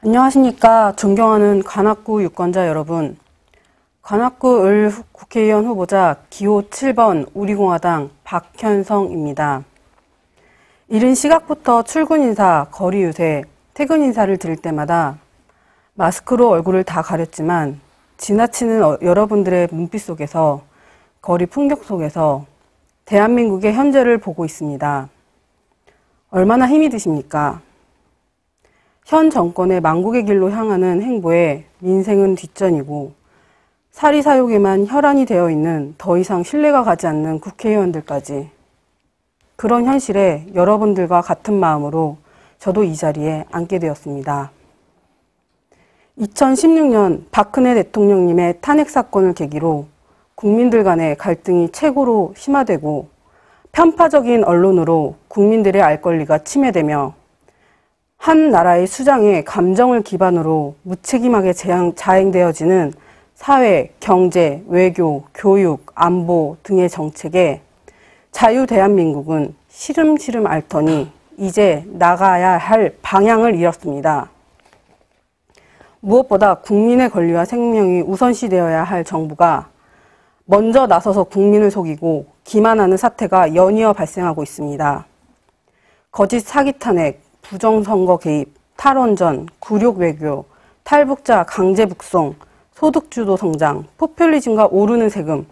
안녕하십니까. 존경하는 관악구 유권자 여러분. 관악구 을 국회의원 후보자 기호 7번 우리공화당 박현성입니다. 이른 시각부터 출근 인사, 거리 유세, 퇴근 인사를 드릴 때마다 마스크로 얼굴을 다 가렸지만 지나치는 여러분들의 눈빛 속에서, 거리 풍경 속에서 대한민국의 현재를 보고 있습니다. 얼마나 힘이 드십니까? 현 정권의 망국의 길로 향하는 행보에 민생은 뒷전이고 사리사욕에만 혈안이 되어 있는 더 이상 신뢰가 가지 않는 국회의원들까지, 그런 현실에 여러분들과 같은 마음으로 저도 이 자리에 앉게 되었습니다. 2016년 박근혜 대통령님의 탄핵 사건을 계기로 국민들 간의 갈등이 최고로 심화되고 편파적인 언론으로 국민들의 알 권리가 침해되며 한 나라의 수장의 감정을 기반으로 무책임하게 자행되어지는 사회, 경제, 외교, 교육, 안보 등의 정책에 자유 대한민국은 시름시름 앓더니 이제 나가야 할 방향을 잃었습니다. 무엇보다 국민의 권리와 생명이 우선시되어야 할 정부가 먼저 나서서 국민을 속이고 기만하는 사태가 연이어 발생하고 있습니다. 거짓 사기 탄핵, 부정선거 개입, 탈원전, 굴욕 외교, 탈북자 강제 북송, 소득주도 성장, 포퓰리즘과 오르는 세금,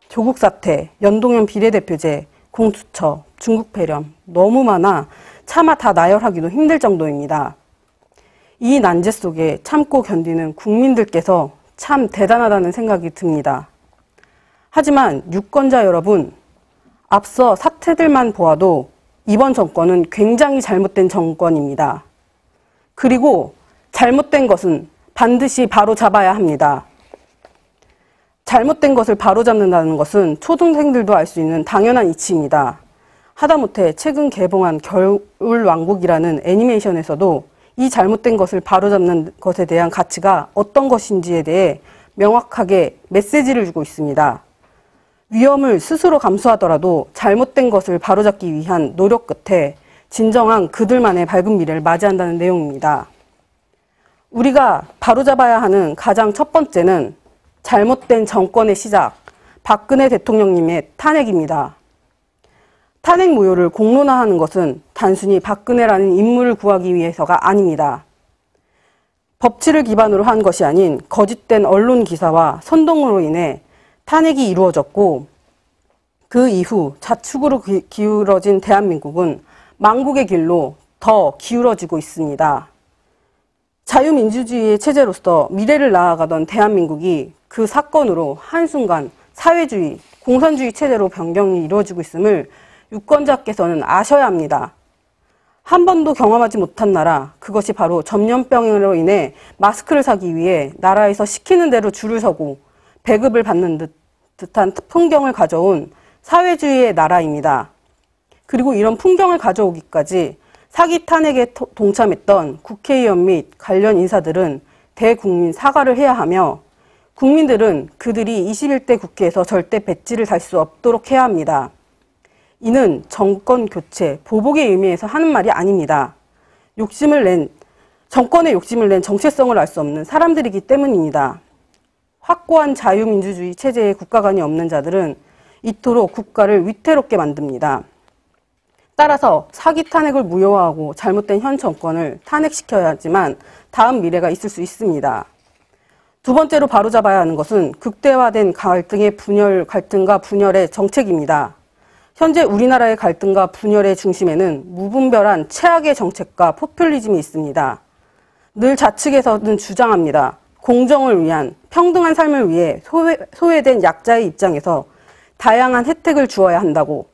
조국 사태, 연동형 비례대표제, 공수처, 중국 폐렴, 너무 많아 차마 다 나열하기도 힘들 정도입니다. 이 난제 속에 참고 견디는 국민들께서 참 대단하다는 생각이 듭니다. 하지만 유권자 여러분, 앞서 사태들만 보아도 이번 정권은 굉장히 잘못된 정권입니다. 그리고 잘못된 것은 반드시 바로잡아야 합니다. 잘못된 것을 바로잡는다는 것은 초등생들도 알 수 있는 당연한 이치입니다. 하다못해 최근 개봉한 겨울왕국이라는 애니메이션에서도 이 잘못된 것을 바로잡는 것에 대한 가치가 어떤 것인지에 대해 명확하게 메시지를 주고 있습니다. 위험을 스스로 감수하더라도 잘못된 것을 바로잡기 위한 노력 끝에 진정한 그들만의 밝은 미래를 맞이한다는 내용입니다. 우리가 바로잡아야 하는 가장 첫 번째는 잘못된 정권의 시작, 박근혜 대통령님의 탄핵입니다. 탄핵 무효를 공론화하는 것은 단순히 박근혜라는 인물을 구하기 위해서가 아닙니다. 법치를 기반으로 한 것이 아닌 거짓된 언론 기사와 선동으로 인해 탄핵이 이루어졌고, 그 이후 좌측으로 기울어진 대한민국은 망국의 길로 더 기울어지고 있습니다. 자유민주주의의 체제로서 미래를 나아가던 대한민국이 그 사건으로 한순간 사회주의, 공산주의 체제로 변경이 이루어지고 있음을 유권자께서는 아셔야 합니다. 한 번도 경험하지 못한 나라, 그것이 바로 전염병으로 인해 마스크를 사기 위해 나라에서 시키는 대로 줄을 서고 배급을 받는 듯한 풍경을 가져온 사회주의의 나라입니다. 그리고 이런 풍경을 가져오기까지 사기 탄핵에 동참했던 국회의원 및 관련 인사들은 대국민 사과를 해야 하며, 국민들은 그들이 21대 국회에서 절대 배지를 달 수 없도록 해야 합니다. 이는 정권 교체, 보복의 의미에서 하는 말이 아닙니다. 정권의 욕심을 낸 정체성을 알 수 없는 사람들이기 때문입니다. 확고한 자유민주주의 체제에 국가관이 없는 자들은 이토록 국가를 위태롭게 만듭니다. 따라서 사기 탄핵을 무효화하고 잘못된 현 정권을 탄핵시켜야 하지만 다음 미래가 있을 수 있습니다. 두 번째로 바로잡아야 하는 것은 극대화된 갈등과 분열의 정책입니다. 현재 우리나라의 갈등과 분열의 중심에는 무분별한 최악의 정책과 포퓰리즘이 있습니다. 늘 좌측에서는 주장합니다. 공정을 위한, 평등한 삶을 위해 소외된 약자의 입장에서 다양한 혜택을 주어야 한다고.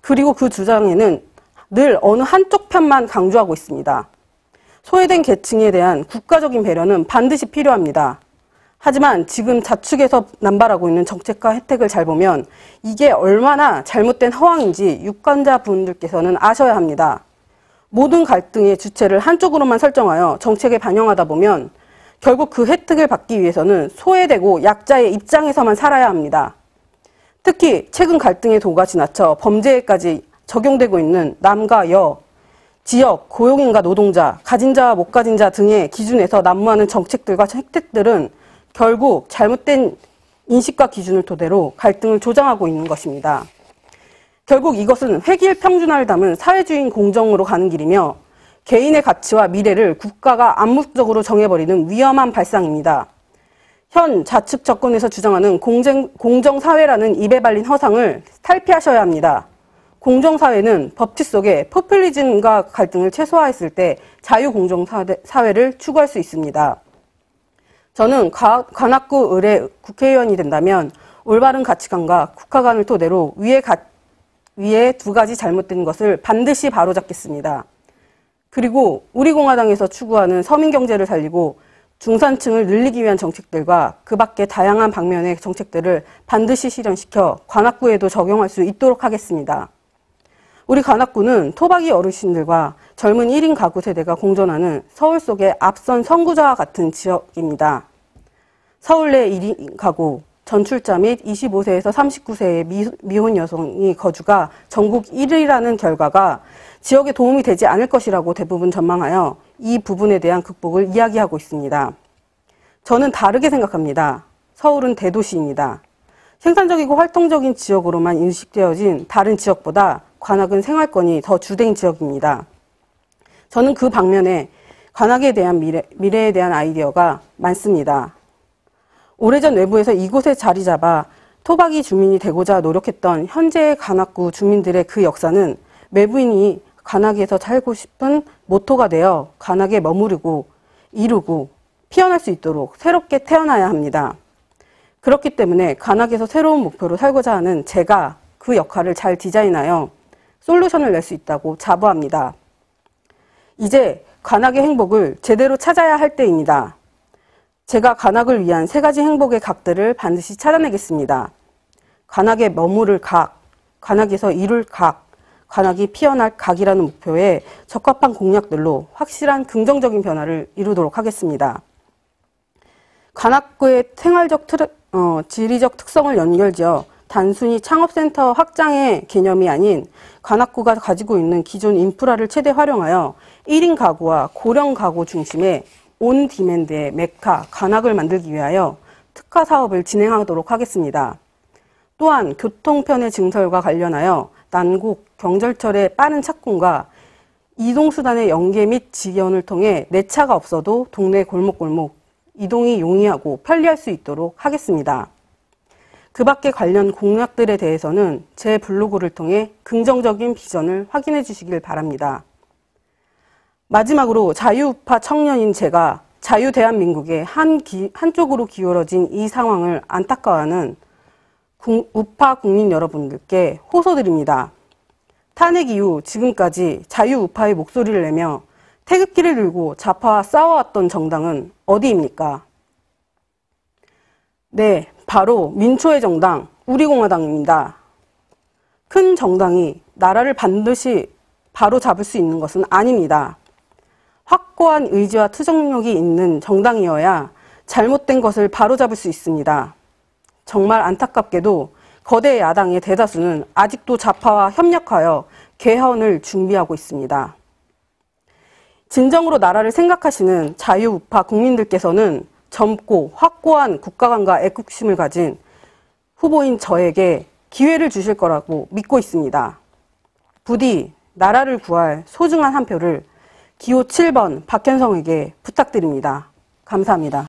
그리고 그 주장에는 늘 어느 한쪽 편만 강조하고 있습니다. 소외된 계층에 대한 국가적인 배려는 반드시 필요합니다. 하지만 지금 좌측에서 남발하고 있는 정책과 혜택을 잘 보면 이게 얼마나 잘못된 허황인지 유권자분들께서는 아셔야 합니다. 모든 갈등의 주체를 한쪽으로만 설정하여 정책에 반영하다 보면 결국 그 혜택을 받기 위해서는 소외되고 약자의 입장에서만 살아야 합니다. 특히 최근 갈등의 도가 지나쳐 범죄에까지 적용되고 있는 남과 여, 지역, 고용인과 노동자, 가진 자와 못 가진 자 등의 기준에서 난무하는 정책들과 혜택들은 결국 잘못된 인식과 기준을 토대로 갈등을 조장하고 있는 것입니다. 결국 이것은 획일 평준화를 담은 사회주의 공정으로 가는 길이며 개인의 가치와 미래를 국가가 암묵적으로 정해버리는 위험한 발상입니다. 현 좌측 정권에서 주장하는 공정사회라는 입에 발린 허상을 탈피하셔야 합니다. 공정사회는 법치 속에 포퓰리즘과 갈등을 최소화했을 때 자유공정사회를 추구할 수 있습니다. 저는 관악구 의뢰 국회의원이 된다면 올바른 가치관과 국가관을 토대로 위에 두 가지 잘못된 것을 반드시 바로잡겠습니다. 그리고 우리 공화당에서 추구하는 서민경제를 살리고 중산층을 늘리기 위한 정책들과 그 밖의 다양한 방면의 정책들을 반드시 실현시켜 관악구에도 적용할 수 있도록 하겠습니다. 우리 관악구는 토박이 어르신들과 젊은 1인 가구 세대가 공존하는 서울 속의 앞선 선구자와 같은 지역입니다. 서울 내 1인 가구, 전출자 및 25세에서 39세의 미혼 여성이 거주가 전국 1위라는 결과가 지역에 도움이 되지 않을 것이라고 대부분 전망하여 이 부분에 대한 극복을 이야기하고 있습니다. 저는 다르게 생각합니다. 서울은 대도시입니다. 생산적이고 활동적인 지역으로만 인식되어진 다른 지역보다 관악은 생활권이 더 주된 지역입니다. 저는 그 방면에 관악에 대한 미래에 대한 아이디어가 많습니다. 오래전 외부에서 이곳에 자리 잡아 토박이 주민이 되고자 노력했던 현재의 관악구 주민들의 그 역사는 외부인이 관악에서 살고 싶은 모토가 되어 관악에 머무르고 이루고 피어날 수 있도록 새롭게 태어나야 합니다. 그렇기 때문에 관악에서 새로운 목표로 살고자 하는 제가 그 역할을 잘 디자인하여 솔루션을 낼 수 있다고 자부합니다. 이제 관악의 행복을 제대로 찾아야 할 때입니다. 제가 관악을 위한 3가지 행복의 각들을 반드시 찾아내겠습니다. 관악에 머무를 각, 관악에서 이룰 각, 관악이 피어날 각이라는 목표에 적합한 공약들로 확실한 긍정적인 변화를 이루도록 하겠습니다. 관악구의 지리적 특성을 연결지어 단순히 창업센터 확장의 개념이 아닌 관악구가 가지고 있는 기존 인프라를 최대 활용하여 1인 가구와 고령 가구 중심의 온 디맨드의 메카 관악을 만들기 위하여 특화 사업을 진행하도록 하겠습니다. 또한 교통편의 증설과 관련하여 난곡, 경절철의 빠른 착공과 이동수단의 연계 및 지연을 통해 내 차가 없어도 동네 골목골목 이동이 용이하고 편리할 수 있도록 하겠습니다. 그 밖의 관련 공약들에 대해서는 제 블로그를 통해 긍정적인 비전을 확인해 주시길 바랍니다. 마지막으로 자유우파 청년인 제가 자유대한민국의 한쪽으로 기울어진 이 상황을 안타까워하는 우파 국민 여러분들께 호소드립니다. 탄핵 이후 지금까지 자유우파의 목소리를 내며 태극기를 들고 좌파와 싸워왔던 정당은 어디입니까? 네, 바로 민초의 정당, 우리공화당입니다. 큰 정당이 나라를 반드시 바로 잡을 수 있는 것은 아닙니다. 확고한 의지와 투쟁력이 있는 정당이어야 잘못된 것을 바로잡을 수 있습니다. 정말 안타깝게도 거대 야당의 대다수는 아직도 좌파와 협력하여 개헌을 준비하고 있습니다. 진정으로 나라를 생각하시는 자유우파 국민들께서는 젊고 확고한 국가관과 애국심을 가진 후보인 저에게 기회를 주실 거라고 믿고 있습니다. 부디 나라를 구할 소중한 한 표를 기호 7번 박현성에게 부탁드립니다. 감사합니다.